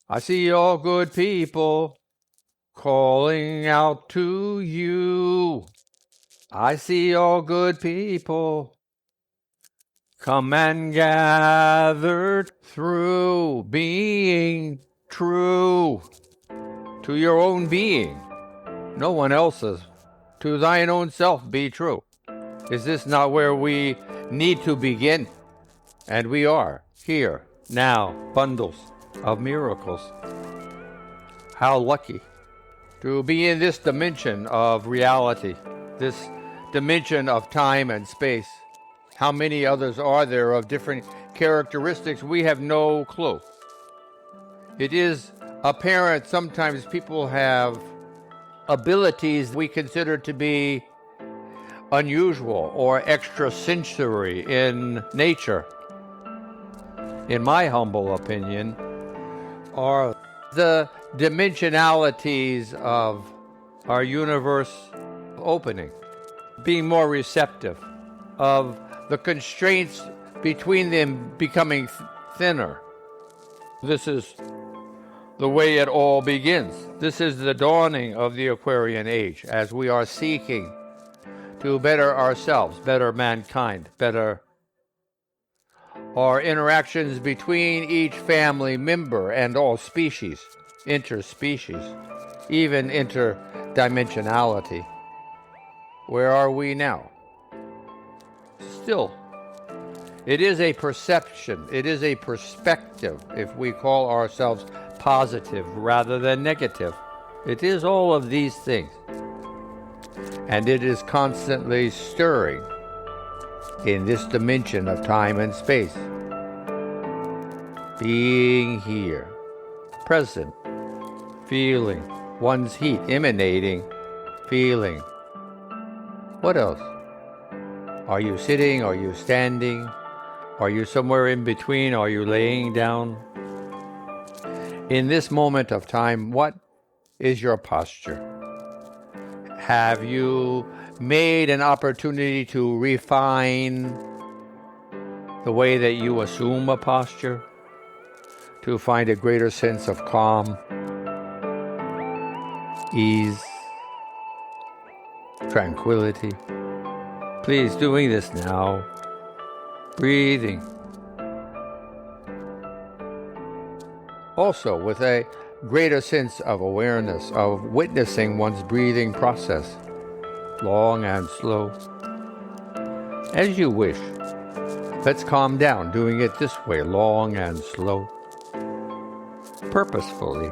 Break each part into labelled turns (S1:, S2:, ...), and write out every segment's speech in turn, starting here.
S1: I see all good people calling out to you. I see all good people come and gather through being true to your own being, no one else's. To thine own self be true. Is this not where we need to begin? And we are here now, bundles of miracles. How lucky to be in this dimension of reality, this dimension of time and space. How many others are there of different characteristics? We have no clue. It is apparent sometimes people have abilities we consider to be unusual or extrasensory in nature. In my humble opinion, are the dimensionalities of our universe opening, being more receptive, of the constraints between them becoming thinner. This is the way it all begins. This is the dawning of the Aquarian age as we are seeking to better ourselves, better mankind, better our interactions between each family member and all species, interspecies, even interdimensionality. Where are we now? Still, it is a perception, it is a perspective if we call ourselves positive rather than negative. It is all of these things. And it is constantly stirring in this dimension of time and space. Being here, present, feeling, one's heat emanating, feeling. What else? Are you sitting? Are you standing? Are you somewhere in between? Are you laying down? In this moment of time, what is your posture? Have you made an opportunity to refine the way that you assume a posture, to find a greater sense of calm, ease, tranquility? Please, doing this now, breathing. Also with a greater sense of awareness, of witnessing one's breathing process, long and slow. As you wish. Let's calm down, doing it this way, long and slow, purposefully.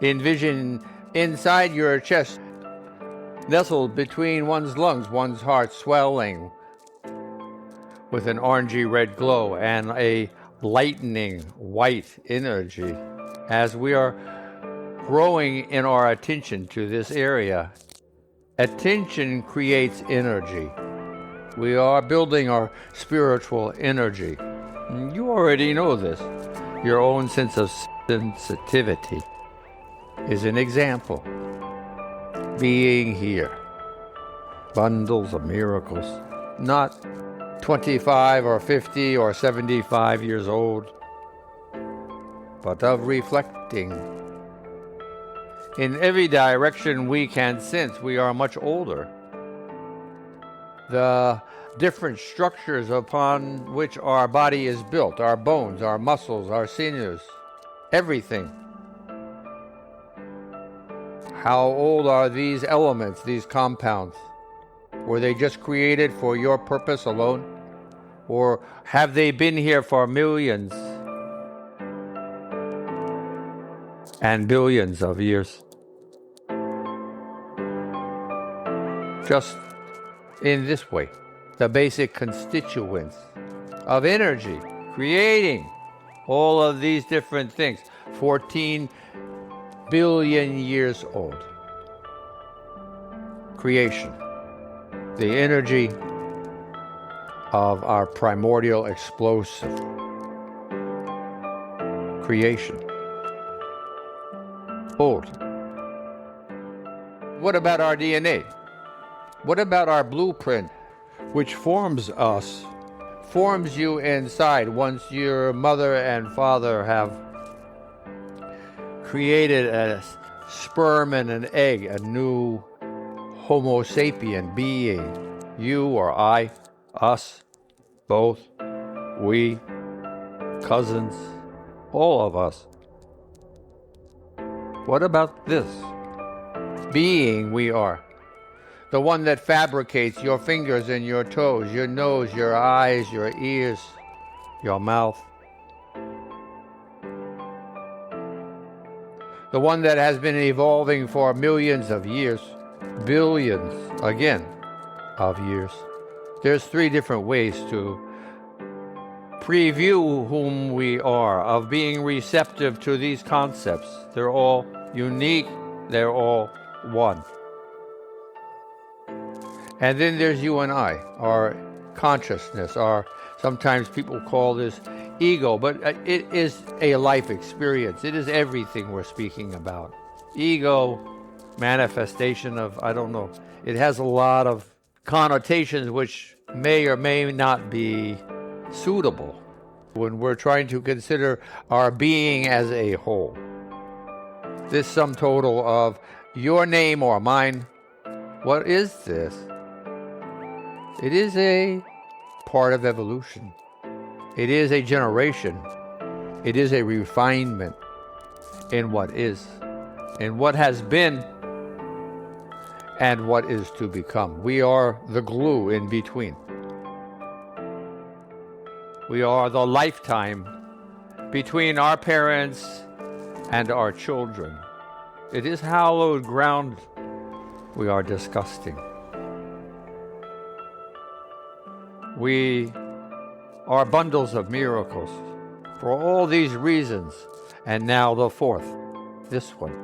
S1: Envision inside your chest, nestled between one's lungs, one's heart swelling with an orangey red glow and a lightening white energy. As we are growing in our attention to this area, attention creates energy. We are building our spiritual energy. You already know this. Your own sense of sensitivity is an example. Being here, bundles of miracles, not 25 or 50 or 75 years old, but of reflecting. In every direction we can sense we are much older. The different structures upon which our body is built, our bones, our muscles, our sinews, everything. How old are these elements, these compounds? Were they just created for your purpose alone? Or have they been here for millions and billions of years? Just in this way, the basic constituents of energy, creating all of these different things, 14 billion years old. Creation, the energy of our primordial explosive creation. Old. What about our DNA? What about our blueprint, which forms us forms you inside once your mother and father have created a sperm and an egg, a new Homo sapien being. You or I, us, both, we, cousins, all of us. What about this being we are? The one that fabricates your fingers and your toes, your nose, your eyes, your ears, your mouth. The one that has been evolving for millions of years, billions, again, of years. There's 3 different ways to preview whom we are, of being receptive to these concepts. They're all unique, they're all one. And then there's you and I, our consciousness, our, sometimes people call this ego, but it is a life experience. It is everything we're speaking about. Ego, manifestation of, I don't know, it has a lot of connotations which may or may not be suitable when we're trying to consider our being as a whole. This sum total of your name or mine, what is this? It is a part of evolution. It is a generation. It is a refinement in what is, in what has been, and what is to become. We are the glue in between. We are the lifetime between our parents and our children. It is hallowed ground we are discussing. We are bundles of miracles for all these reasons, and now the 4th, this one.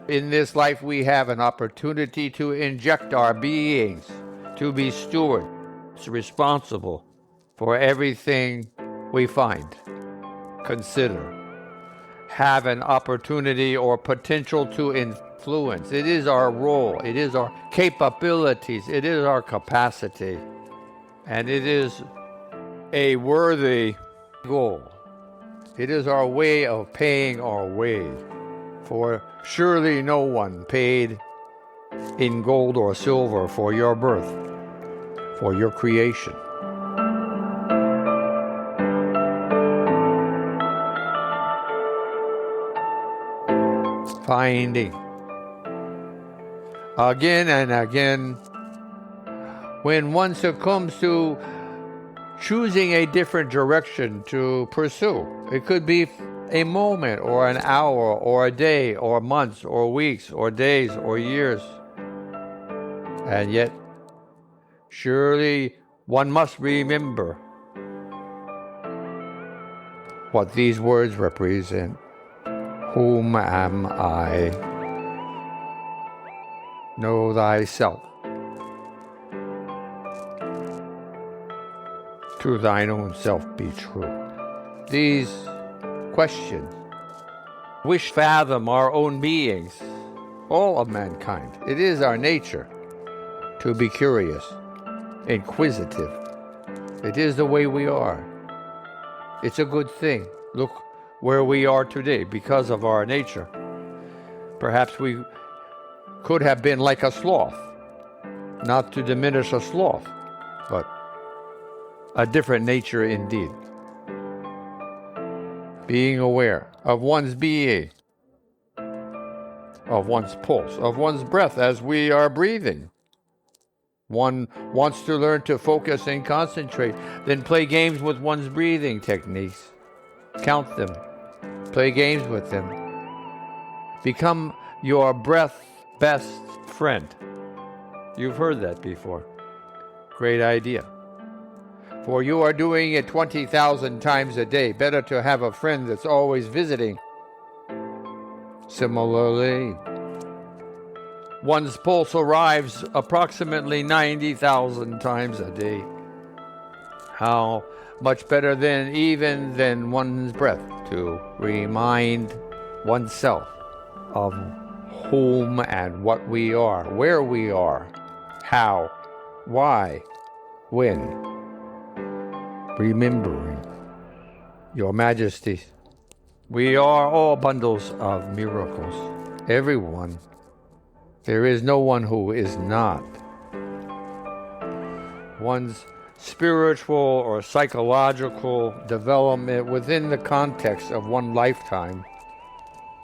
S1: In this life we have an opportunity to inject our beings, to be stewards, responsible for everything we find, consider, have an opportunity or potential to influence. It is our role, it is our capabilities, it is our capacity, and it is a worthy goal. It is our way of paying our way, for surely no one paid in gold or silver for your birth, for your creation. Finding again and again, when one succumbs to choosing a different direction to pursue, it could be a moment or an hour or a day or months or weeks or days or years, and yet surely one must remember what these words represent. Whom am I? Know thyself. To thine own self be true. These questions which fathom our own beings, all of mankind. It is our nature to be curious, inquisitive. It is the way we are. It's a good thing. Look where we are today because of our nature. Perhaps we could have been like a sloth, not to diminish a sloth, but a different nature indeed. Being aware of one's being, of one's pulse, of one's breath as we are breathing. One wants to learn to focus and concentrate, then play games with one's breathing techniques. Count them. Play games with them. Become your breath's best friend. You've heard that before. Great idea. For you are doing it 20,000 times a day. Better to have a friend that's always visiting. Similarly, one's pulse arrives approximately 90,000 times a day. How much better than one's breath to remind oneself of whom and what we are, where we are, how, why, when, remembering. Your Majesty, we are all bundles of miracles. Everyone. There is no one who is not. One's spiritual or psychological development within the context of one lifetime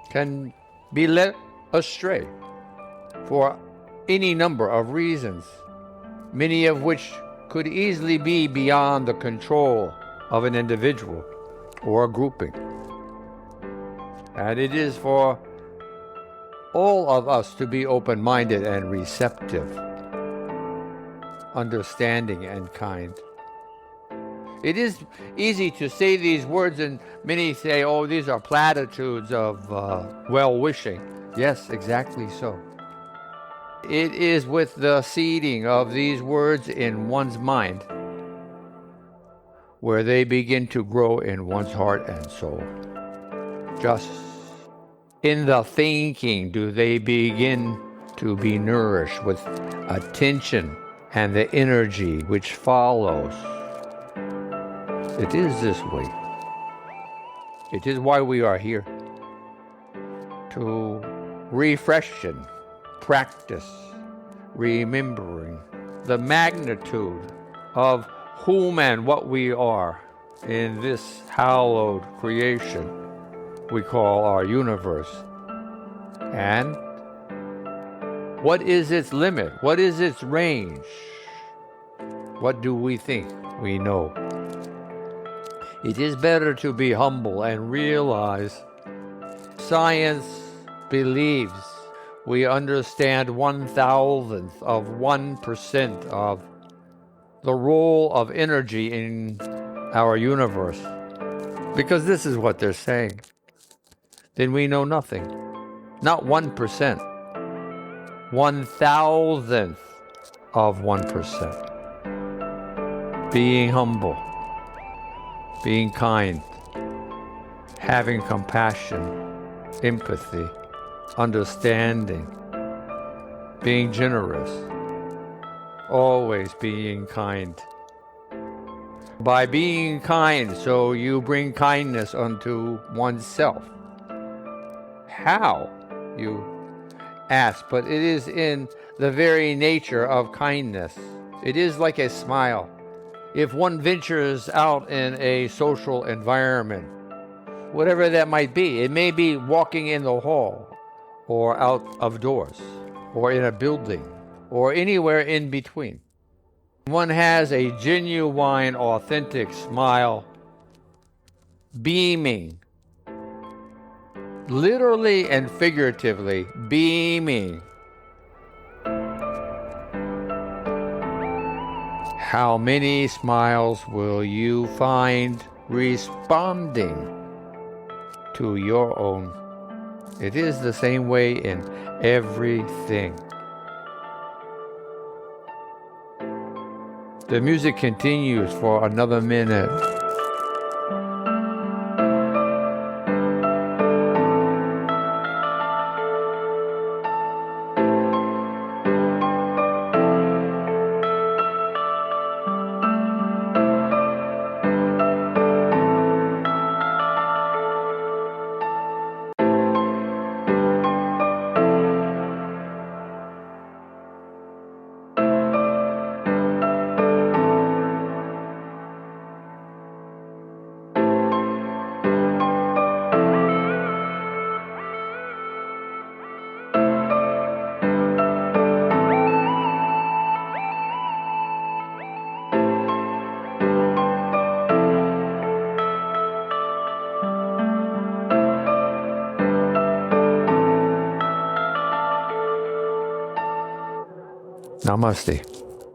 S1: can be led astray for any number of reasons, many of which could easily be beyond the control of an individual or a grouping. And it is for all of us to be open-minded and receptive, understanding and kind. It is easy to say these words, and many say, oh, these are platitudes of well-wishing. Yes, exactly so. It is with the seeding of these words in one's mind where they begin to grow in one's heart and soul. Just in the thinking do they begin to be nourished with attention and the energy which follows. It is this way. It is why we are here, to refresh and practice remembering the magnitude of whom and what we are in this hallowed creation we call our universe. And what is its limit? What is its range? What do we think we know? It is better to be humble and realize science believes we understand 1,000th of 1% of the role of energy in our universe. Because this is what they're saying. Then we know nothing. Not 1%. 1,000th of 1%. Being humble. Being kind. Having compassion. Empathy. Understanding. Being generous. Always being kind. By being kind, so you bring kindness unto oneself. How? You ask, but it is in the very nature of kindness. It is like a smile. If one ventures out in a social environment, whatever that might be, it may be walking in the hall, or out of doors, or in a building, or anywhere in between. One has a genuine, authentic smile, beaming, literally and figuratively beaming. How many smiles will you find responding to your own? It is the same way in everything. The music continues for another minute. Namaste.